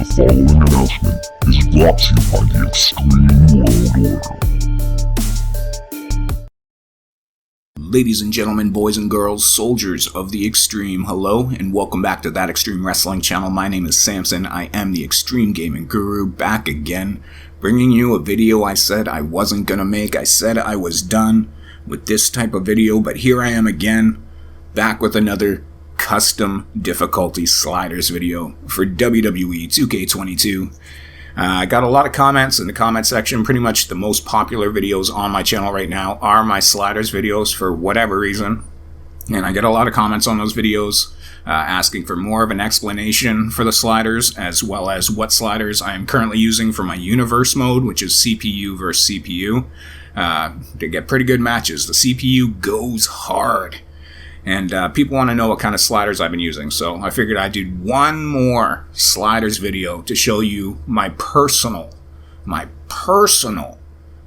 The following announcement is brought to you by the Xtreme World Order. Ladies and gentlemen, boys and girls, soldiers of the Xtreme, hello, and welcome back to That Xtreme Wrestling channel. My name is Samson. I am the Xtreme Gaming Guru, back again, bringing you a video I said I wasn't gonna make. I said I was done with this type of video, but here I am again, back with another custom difficulty sliders video for WWE 2K22. I got a lot of comments in the comment section. Pretty much the most popular videos on my channel right now are my sliders videos for whatever reason. And I get a lot of comments on those videos asking for more of an explanation for the sliders, as well as what sliders I am currently using for my universe mode, which is CPU versus CPU. They get pretty good matches. The CPU goes hard. And people want to know what kind of sliders I've been using, so I figured I'd do one more sliders video to show you my personal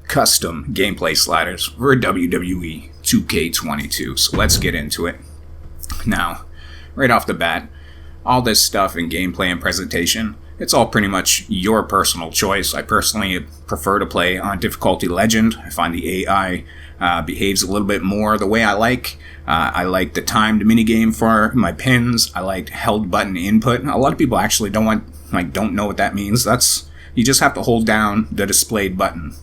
custom gameplay sliders for WWE 2K22. So let's get into it. Now, right off the bat, all this stuff in gameplay and presentation, it's all pretty much your personal choice. I personally prefer to play on difficulty legend. I find the AI behaves a little bit more the way I like. I like the timed minigame for my pins. I like held button input. A lot of people actually don't know what that means. You just have to hold down the displayed button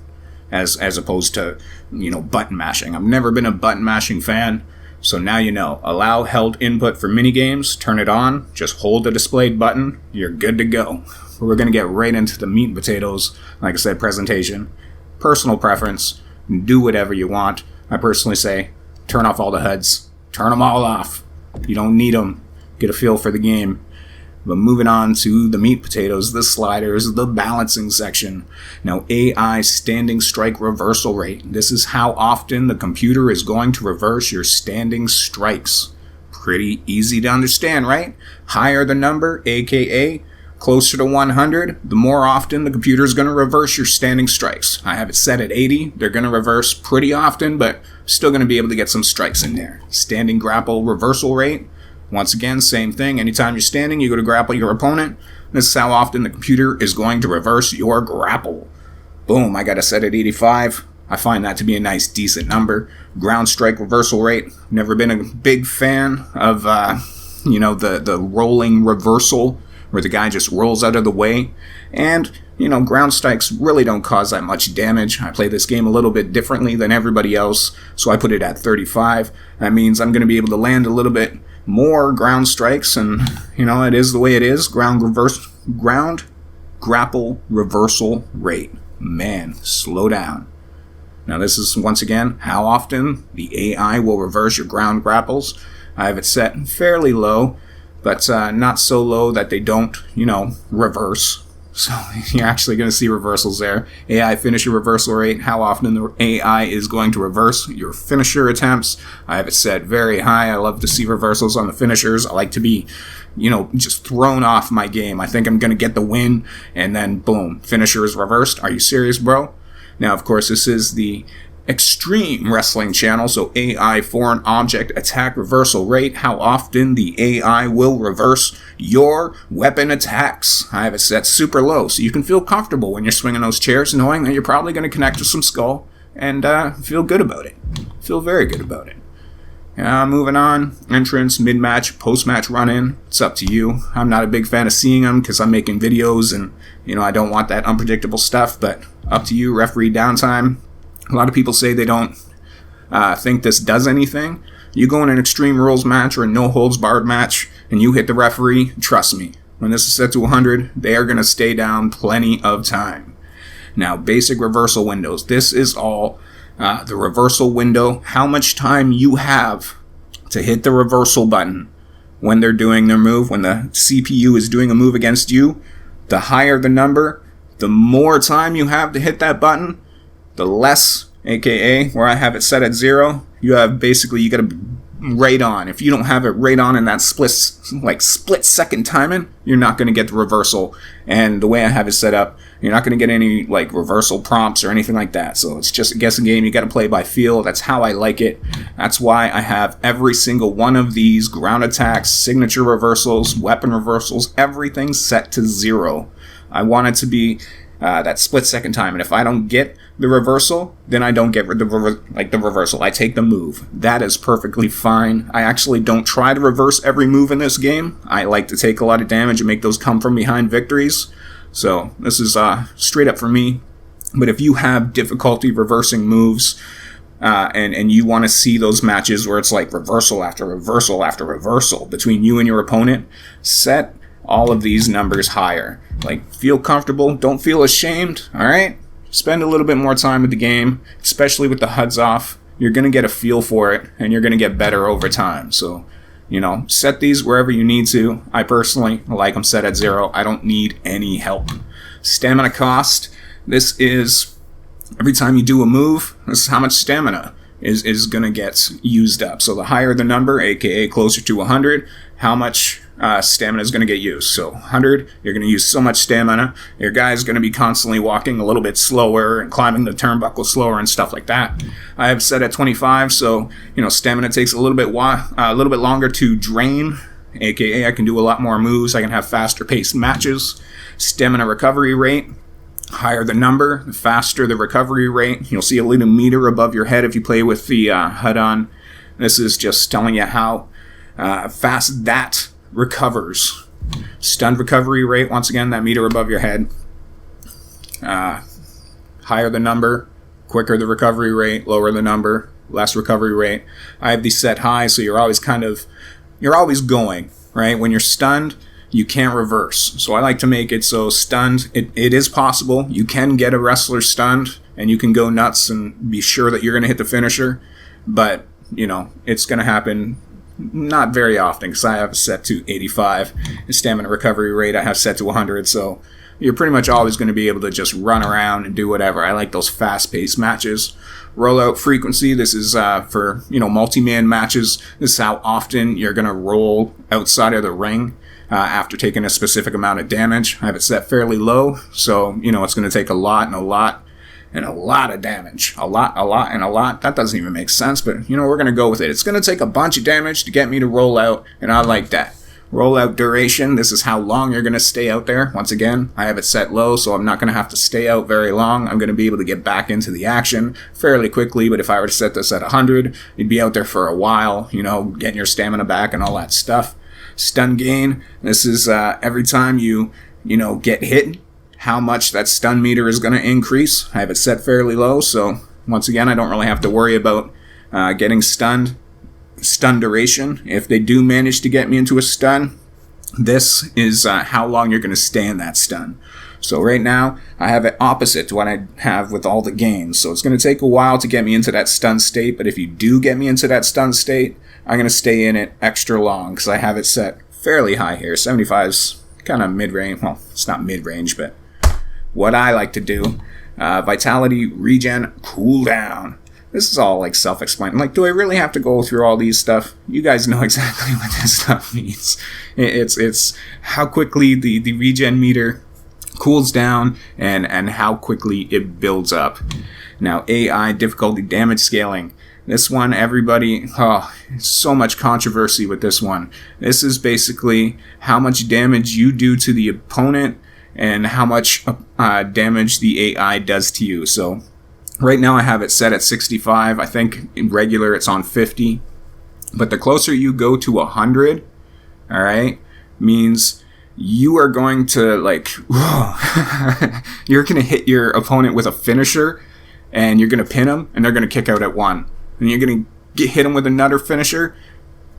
as opposed to, button mashing. I've never been a button mashing fan. So now you know. Allow held input for minigames, turn it on, just hold the displayed button, you're good to go. We're going to get right into the meat and potatoes, like I said, presentation. Personal preference, do whatever you want. I personally say, turn off all the HUDs, turn them all off. You don't need them, get a feel for the game. But moving on to the meat potatoes, the sliders, the balancing section. Now, AI standing strike reversal rate. This is how often the computer is going to reverse your standing strikes. Pretty easy to understand, right? Higher the number, aka closer to 100, the more often the computer is going to reverse your standing strikes. I have it set at 80. They're going to reverse pretty often, but still going to be able to get some strikes in there. Standing grapple reversal rate. Once again, same thing. Anytime you're standing, you go to grapple your opponent. This is how often the computer is going to reverse your grapple. Boom, I got it set at 85. I find that to be a nice, decent number. Ground strike reversal rate. Never been a big fan of, the rolling reversal where the guy just rolls out of the way. And, ground strikes really don't cause that much damage. I play this game a little bit differently than everybody else, so I put it at 35. That means I'm going to be able to land a little bit more ground strikes, and it is the way it is. Ground grapple reversal rate. Man, slow down. Now this is once again how often the AI will reverse your ground grapples. I have it set fairly low, but not so low that they don't reverse. So you're actually going to see reversals there. AI finisher reversal rate, how often the AI is going to reverse your finisher attempts. I have it set very high. I love to see reversals on the finishers. I like to be, just thrown off my game. I think I'm going to get the win, and then boom, finisher is reversed. Are you serious, bro? Now, of course, this is the Xtreme Wrestling channel, so AI foreign object attack reversal rate, how often the AI will reverse your weapon attacks. I have it set super low, so you can feel comfortable when you're swinging those chairs, knowing that you're probably going to connect to some skull, and feel good about it. Feel very good about it. Moving on, entrance, mid-match, post-match run-in, it's up to you. I'm not a big fan of seeing them because I'm making videos, and I don't want that unpredictable stuff, but up to you. Referee downtime. A lot of people say they don't think this does anything. You go in an Extreme Rules match or a no-holds-barred match, and you hit the referee, trust me, when this is set to 100, they are going to stay down plenty of time. Now, basic reversal windows. This is all the reversal window, how much time you have to hit the reversal button when they're doing their move, when the CPU is doing a move against you. The higher the number, the more time you have to hit that button, the less, aka where I have it set at 0, you got to right on. If you don't have it right on in that split second timing, you're not going to get the reversal. And the way I have it set up, you're not going to get any like reversal prompts or anything like that. So it's just a guessing game. You got to play by feel. That's how I like it. That's why I have every single one of these ground attacks, signature reversals, weapon reversals, everything set to 0. I want it to be that split second time, and if I don't get the reversal, then I don't get the reversal. I take the move. That is perfectly fine. I actually don't try to reverse every move in this game. I like to take a lot of damage and make those come from behind victories. So this is straight up for me. But if you have difficulty reversing moves, and you want to see those matches where it's like reversal after reversal after reversal between you and your opponent, set all of these numbers higher. Like, feel comfortable, don't feel ashamed, alright? Spend a little bit more time with the game, especially with the HUDs off. You're going to get a feel for it, and you're going to get better over time. So, set these wherever you need to. I personally like them set at 0. I don't need any help. Stamina cost, this is, every time you do a move, this is how much stamina is going to get used up. So the higher the number, aka closer to 100, how much stamina is going to get used. So 100, you're going to use so much stamina. Your guy's going to be constantly walking a little bit slower and climbing the turnbuckle slower and stuff like that. I have set at 25, so stamina takes a little bit longer to drain. AKA, I can do a lot more moves. I can have faster paced matches. Stamina recovery rate. Higher the number, the faster the recovery rate. You'll see a little meter above your head if you play with the HUD on. This is just telling you how fast that recovers. Stunned recovery rate, once again, that meter above your head. Higher the number, quicker the recovery rate. Lower the number, less recovery rate. I have these set high, so you're always going, right? When you're stunned, you can't reverse. So I like to make it so stunned, it is possible. You can get a wrestler stunned, and you can go nuts and be sure that you're going to hit the finisher. But, it's going to happen not very often, because I have it set to 85. The stamina recovery rate I have set to 100, so you're pretty much always going to be able to just run around and do whatever. I like those fast-paced matches. Rollout frequency, this is for, multi-man matches. This is how often you're going to roll outside of the ring after taking a specific amount of damage. I have it set fairly low, so, it's going to take a lot and a lot and a lot of damage. A lot, and a lot. That doesn't even make sense, but, we're going to go with it. It's going to take a bunch of damage to get me to roll out, and I like that. Rollout duration, this is how long you're going to stay out there. Once again, I have it set low, so I'm not going to have to stay out very long. I'm going to be able to get back into the action fairly quickly, but if I were to set this at 100, you'd be out there for a while, getting your stamina back and all that stuff. Stun gain, this is every time you get hit, how much that stun meter is going to increase. I have it set fairly low, so once again, I don't really have to worry about getting stunned. Stun duration, if they do manage to get me into a stun, this is how long you're going to stay in that stun. So right now, I have it opposite to what I have with all the games. So it's going to take a while to get me into that stun state, but if you do get me into that stun state, I'm going to stay in it extra long, because I have it set fairly high here. 75's kind of mid-range. Well, it's not mid-range, but what I like to do, vitality, regen, cooldown. This is all like self-explanatory. Like, do I really have to go through all these stuff? You guys know exactly what this stuff means. It's how quickly the regen meter cools down and how quickly it builds up. Now, AI difficulty damage scaling. This one, everybody, so much controversy with this one. This is basically how much damage you do to the opponent and how much damage the AI does to you. So right now I have it set at 65. I think in regular it's on 50. But the closer you go to 100, all right, means you are going to you're going to hit your opponent with a finisher, and you're going to pin them, and they're going to kick out at 1. And you're going to hit them with another finisher,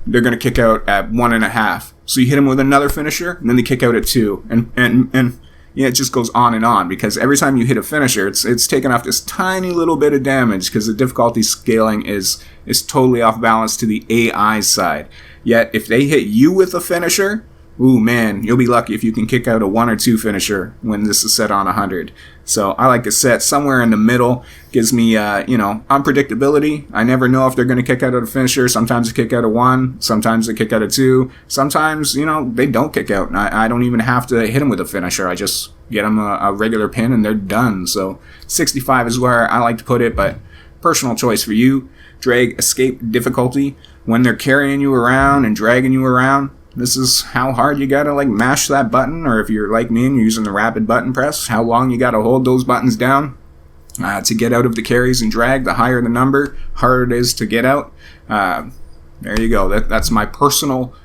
they're going to kick out at 1.5. So you hit them with another finisher, and then they kick out at 2. And yeah, it just goes on and on, because every time you hit a finisher, it's taking off this tiny little bit of damage, because the difficulty scaling is totally off balance to the AI side. Yet, if they hit you with a finisher, ooh man, you'll be lucky if you can kick out a 1 or 2 finisher when this is set on 100. So I like to set somewhere in the middle. Gives me, unpredictability. I never know if they're going to kick out a finisher. Sometimes they kick out a 1. Sometimes they kick out a 2. Sometimes, they don't kick out. And I don't even have to hit them with a finisher. I just get them a regular pin and they're done. So 65 is where I like to put it, but personal choice for you. Drag escape difficulty. When they're carrying you around and dragging you around, this is how hard you gotta mash that button, or if you're like me and you're using the rapid button press, how long you gotta hold those buttons down to get out of the carries and drag. The higher the number, harder it is to get out. There you go. That's my personal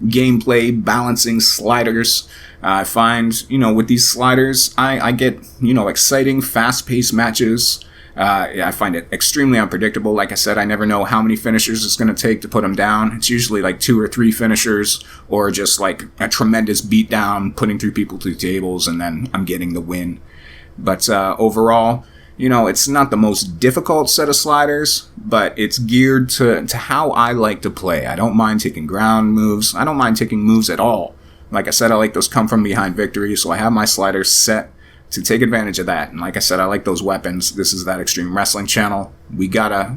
gameplay balancing sliders. I find, with these sliders, I get, exciting, fast-paced matches. I find it extremely unpredictable. Like I said, I never know how many finishers it's going to take to put them down. It's usually 2 or 3 finishers, or just a tremendous beatdown, putting 3 people through tables, and then I'm getting the win. But overall, it's not the most difficult set of sliders, but it's geared to how I like to play. I don't mind taking ground moves. I don't mind taking moves at all. Like I said, I like those come from behind victories, so I have my sliders set to take advantage of that. And like I said, I like those weapons. This is that Extreme Wrestling channel. We gotta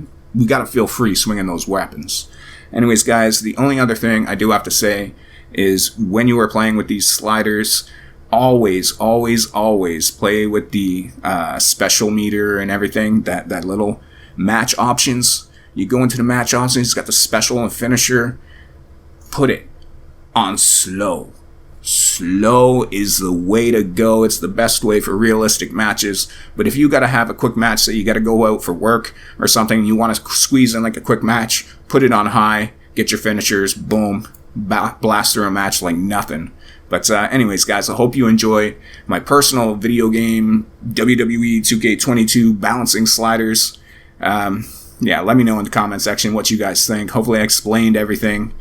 feel free swinging those weapons. Anyways, guys, the only other thing I do have to say is when you are playing with these sliders, always play with the special meter and everything, that little match options. You go into the match options, it's got the special and finisher. Put it on slow. Slow is the way to go. It's the best way for realistic matches. But if you got to have a quick match that you got to go out for work or something, you want to squeeze in a quick match, put it on high, get your finishers, boom, blast through a match like nothing. But anyways, guys, I hope you enjoy my personal video game WWE 2K22 balancing sliders. Let me know in the comment section what you guys think. Hopefully I explained everything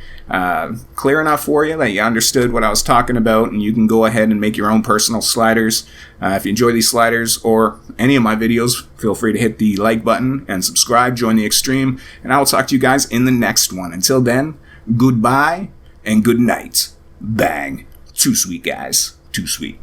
clear enough for you that you understood what I was talking about, and you can go ahead and make your own personal sliders. If you enjoy these sliders or any of my videos, feel free to hit the like button and subscribe, join the Xtreme, and I will talk to you guys in the next one. Until then, goodbye and good night. Bang. Too sweet, guys. Too sweet.